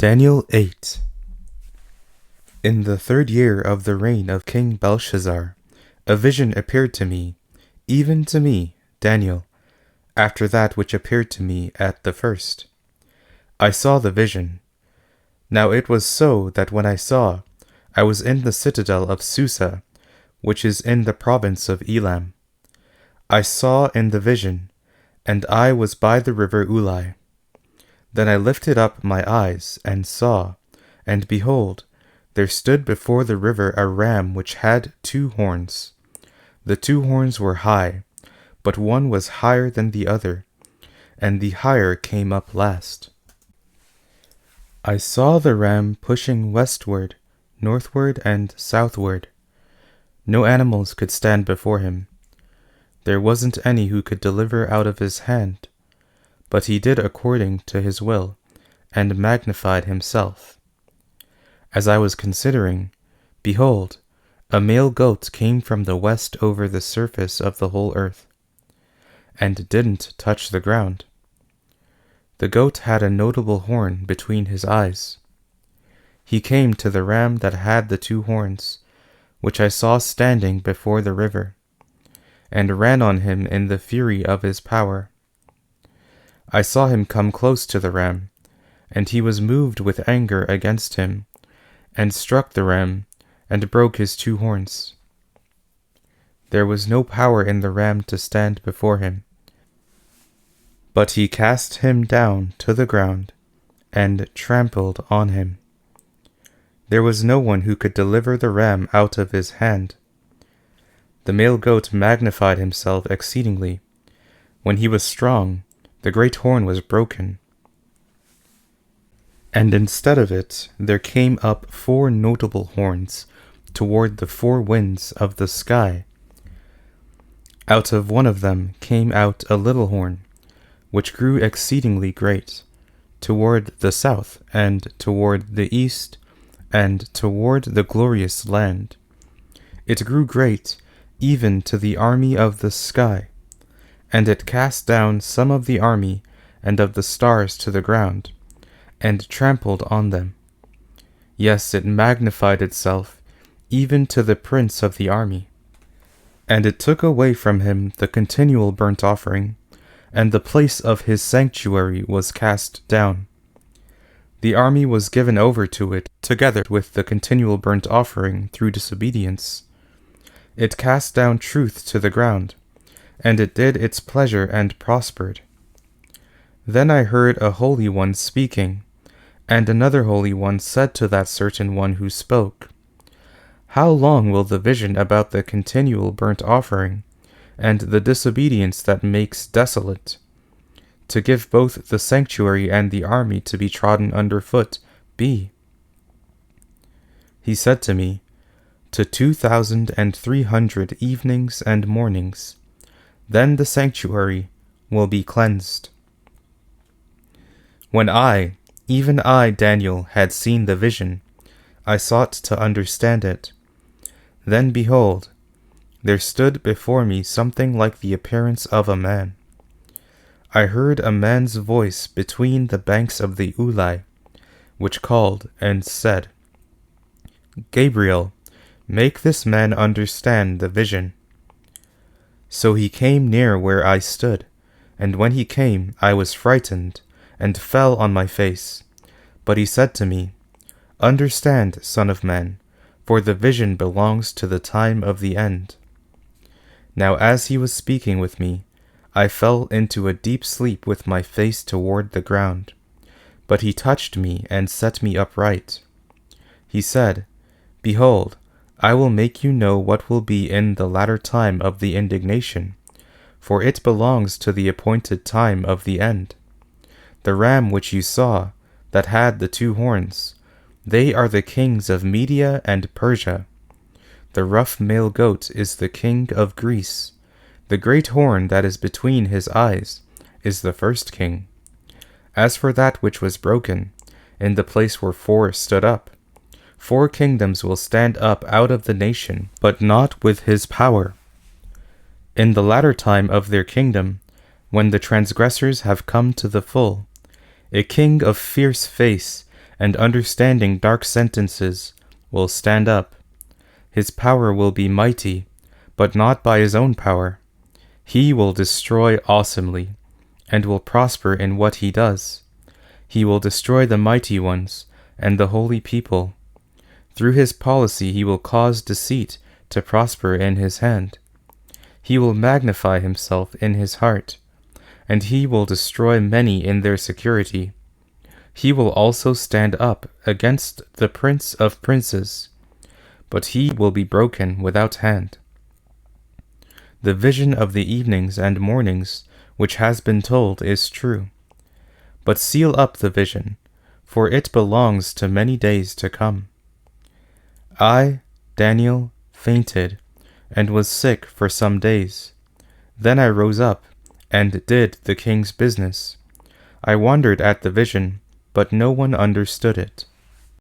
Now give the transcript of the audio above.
Daniel 8. In the 3rd year of the reign of King Belshazzar, a vision appeared to me, even to me, Daniel, after that which appeared to me at the first. I saw the vision. Now it was so that when I saw, I was in the citadel of Susa, which is in the province of Elam. I saw in the vision, and I was by the river Ulai. Then I lifted up my eyes, and saw, and behold, there stood before the river a ram which had 2 horns. The 2 horns were high, but one was higher than the other, and the higher came up last. I saw the ram pushing westward, northward, and southward. No animals could stand before him. There wasn't any who could deliver out of his hand, but he did according to his will, and magnified himself. As I was considering, behold, a male goat came from the west over the surface of the whole earth, and didn't touch the ground. The goat had a notable horn between his eyes. He came to the ram that had the 2 horns, which I saw standing before the river, and ran on him in the fury of his power. I saw him come close to the ram, and he was moved with anger against him, and struck the ram, and broke his 2 horns. There was no power in the ram to stand before him, but he cast him down to the ground, and trampled on him. There was no one who could deliver the ram out of his hand. The male goat magnified himself exceedingly. When he was strong, the great horn was broken, and instead of it there came up 4 notable horns toward the 4 winds of the sky. Out of one of them came out a little horn, which grew exceedingly great, toward the south, and toward the east, and toward the glorious land. It grew great, even to the army of the sky, and it cast down some of the army and of the stars to the ground, and trampled on them. Yes, it magnified itself, even to the prince of the army. And it took away from him the continual burnt offering, and the place of his sanctuary was cast down. The army was given over to it, together with the continual burnt offering through disobedience. It cast down truth to the ground, and it did its pleasure and prospered. Then I heard a holy one speaking, and another holy one said to that certain one who spoke, "How long will the vision about the continual burnt offering, and the disobedience that makes desolate, to give both the sanctuary and the army to be trodden under foot, be?" He said to me, "To 2,300 evenings and mornings. Then the sanctuary will be cleansed." When I, even I, Daniel, had seen the vision, I sought to understand it. Then behold, there stood before me something like the appearance of a man. I heard a man's voice between the banks of the Ulai, which called and said, "Gabriel, make this man understand the vision." So he came near where I stood, and when he came, I was frightened, and fell on my face. But he said to me, "Understand, Son of Man, for the vision belongs to the time of the end." Now as he was speaking with me, I fell into a deep sleep with my face toward the ground. But he touched me and set me upright. He said, "Behold, I will make you know what will be in the latter time of the indignation, for it belongs to the appointed time of the end. The ram which you saw, that had the 2 horns, they are the kings of Media and Persia. The rough male goat is the king of Greece. The great horn that is between his eyes is the first king. As for that which was broken, in the place where 4 stood up, 4 kingdoms will stand up out of the nation, but not with his power. In the latter time of their kingdom, when the transgressors have come to the full, a king of fierce face and understanding dark sentences, will stand up. His power will be mighty, but not by his own power. He will destroy awesomely, and will prosper in what he does. He will destroy the mighty ones and the holy people. Through his policy he will cause deceit to prosper in his hand. He will magnify himself in his heart, and he will destroy many in their security. He will also stand up against the prince of princes, but he will be broken without hand. The vision of the evenings and mornings which has been told is true. But seal up the vision, for it belongs to many days to come. I, Daniel, fainted, and was sick for some days. Then I rose up, and did the king's business. I wondered at the vision, but no one understood it.